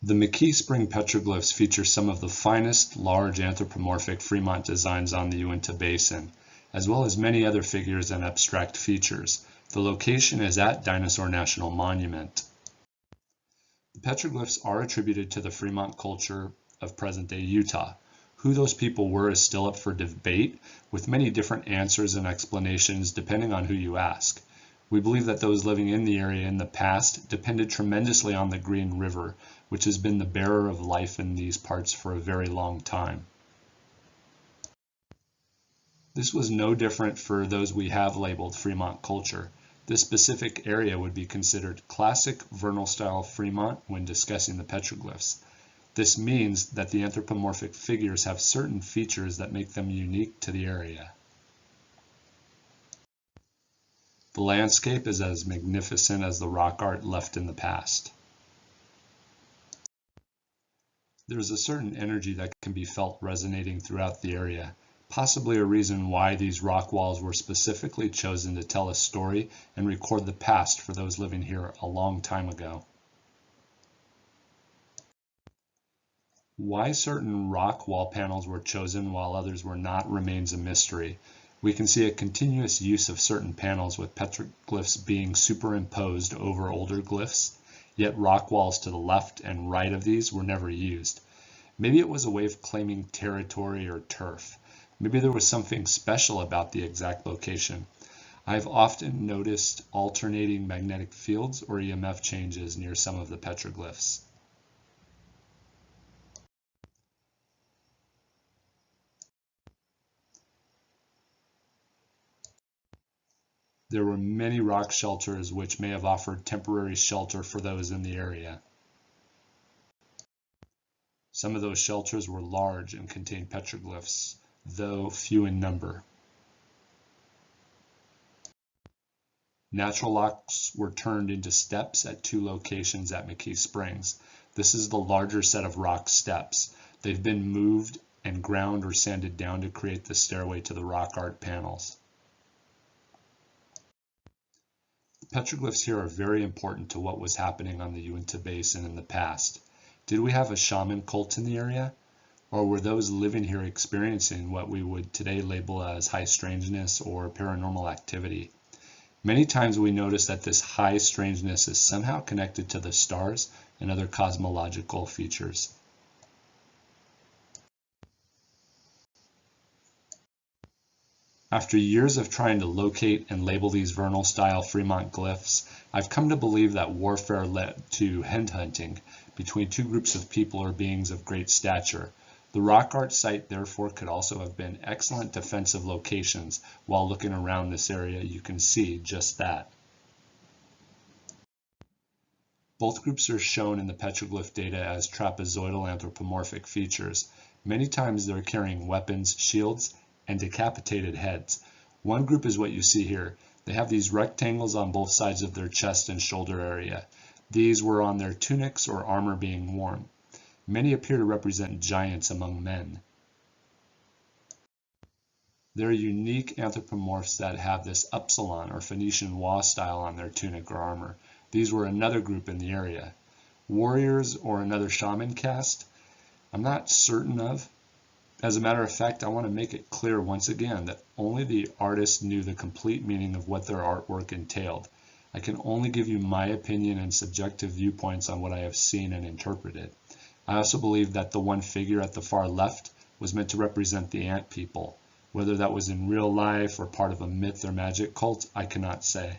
The McKee Spring Petroglyphs feature some of the finest large anthropomorphic Fremont designs on the Uinta Basin, as well as many other figures and abstract features. The location is at Dinosaur National Monument. The petroglyphs are attributed to the Fremont culture of present-day Utah. Who those people were is still up for debate, with many different answers and explanations depending on who you ask. We believe that those living in the area in the past depended tremendously on the Green River, which has been the bearer of life in these parts for a very long time. This was no different for those we have labeled Fremont culture. This specific area would be considered classic Vernal style Fremont when discussing the petroglyphs. This means that the anthropomorphic figures have certain features that make them unique to the area. The landscape is as magnificent as the rock art left in the past. There is a certain energy that can be felt resonating throughout the area, possibly a reason why these rock walls were specifically chosen to tell a story and record the past for those living here a long time ago. Why certain rock wall panels were chosen while others were not remains a mystery. We can see a continuous use of certain panels with petroglyphs being superimposed over older glyphs, yet rock walls to the left and right of these were never used. Maybe it was a way of claiming territory or turf. Maybe there was something special about the exact location. I've often noticed alternating magnetic fields or EMF changes near some of the petroglyphs. There were many rock shelters which may have offered temporary shelter for those in the area. Some of those shelters were large and contained petroglyphs, though few in number. Natural rocks were turned into steps at 2 locations at McKee Springs. This is the larger set of rock steps. They've been moved and ground or sanded down to create the stairway to the rock art panels. The petroglyphs here are very important to what was happening on the Uinta Basin in the past. Did we have a shaman cult in the area? Or were those living here experiencing what we would today label as high strangeness or paranormal activity? Many times we notice that this high strangeness is somehow connected to the stars and other cosmological features. After years of trying to locate and label these Vernal-style Fremont glyphs, I've come to believe that warfare led to headhunting between 2 groups of people or beings of great stature. The rock art site therefore could also have been excellent defensive locations. While looking around this area, you can see just that. Both groups are shown in the petroglyph data as trapezoidal anthropomorphic features. Many times they're carrying weapons, shields, and decapitated heads. One group is what you see here. They have these rectangles on both sides of their chest and shoulder area. These were on their tunics or armor being worn. Many appear to represent giants among men. There are unique anthropomorphs that have this upsilon or Phoenician wall style on their tunic or armor. These were another group in the area. Warriors or another shaman caste? I'm not certain of. As a matter of fact, I want to make it clear once again that only the artist knew the complete meaning of what their artwork entailed. I can only give you my opinion and subjective viewpoints on what I have seen and interpreted. I also believe that the one figure at the far left was meant to represent the ant people. Whether that was in real life or part of a myth or magic cult, I cannot say.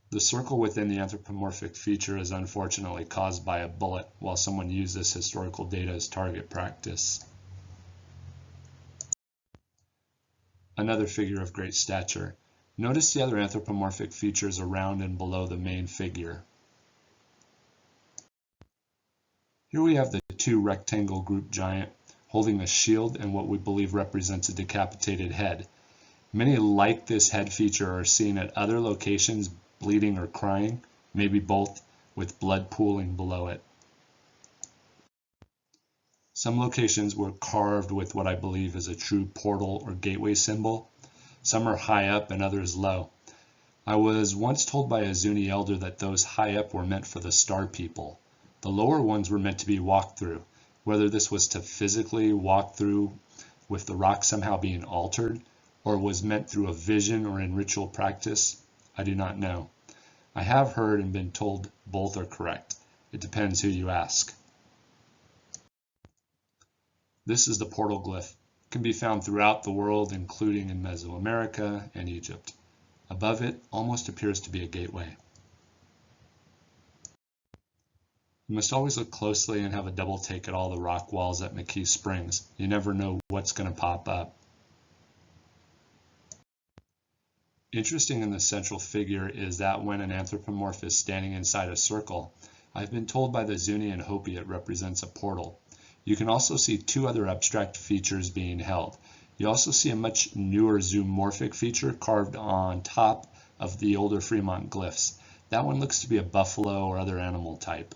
The circle within the anthropomorphic feature is unfortunately caused by a bullet while someone used this historical data as target practice. Another figure of great stature. Notice the other anthropomorphic features around and below the main figure. Here we have the 2 rectangle group giant holding a shield and what we believe represents a decapitated head. Many like this head feature are seen at other locations bleeding or crying, maybe both, with blood pooling below it. Some locations were carved with what I believe is a true portal or gateway symbol. Some are high up and others low. I was once told by a Zuni elder that those high up were meant for the star people. The lower ones were meant to be walked through. Whether this was to physically walk through with the rock somehow being altered, or was meant through a vision or in ritual practice, I do not know. I have heard and been told both are correct. It depends who you ask. This is the Petroglyph. It can be found throughout the world, including in Mesoamerica and Egypt. Above it almost appears to be a gateway. You must always look closely and have a double take at all the rock walls at McKee Springs. You never know what's going to pop up. Interesting in the central figure is that when an anthropomorph is standing inside a circle, I've been told by the Zuni and Hopi it represents a portal. You can also see two other abstract features being held. You also see a much newer zoomorphic feature carved on top of the older Fremont glyphs. That one looks to be a buffalo or other animal type.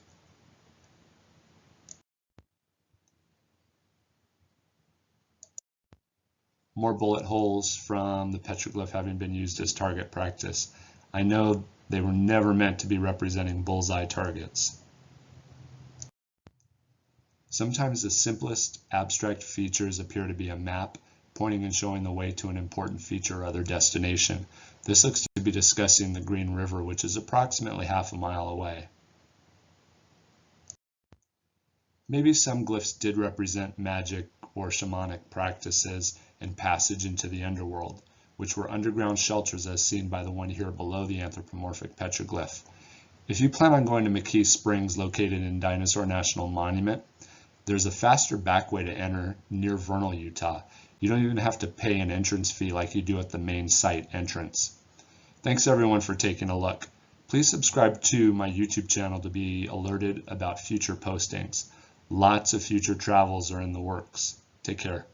More bullet holes from the petroglyph having been used as target practice. I know they were never meant to be representing bullseye targets. Sometimes the simplest abstract features appear to be a map pointing and showing the way to an important feature or other destination. This looks to be discussing the Green River, which is approximately half a mile away. Maybe some glyphs did represent magic or shamanic practices and passage into the underworld, which were underground shelters as seen by the one here below the anthropomorphic petroglyph. If you plan on going to McKee Springs, located in Dinosaur National Monument, there's a faster back way to enter near Vernal, Utah. You don't even have to pay an entrance fee like you do at the main site entrance. Thanks everyone for taking a look. Please subscribe to my YouTube channel to be alerted about future postings. Lots of future travels are in the works. Take care.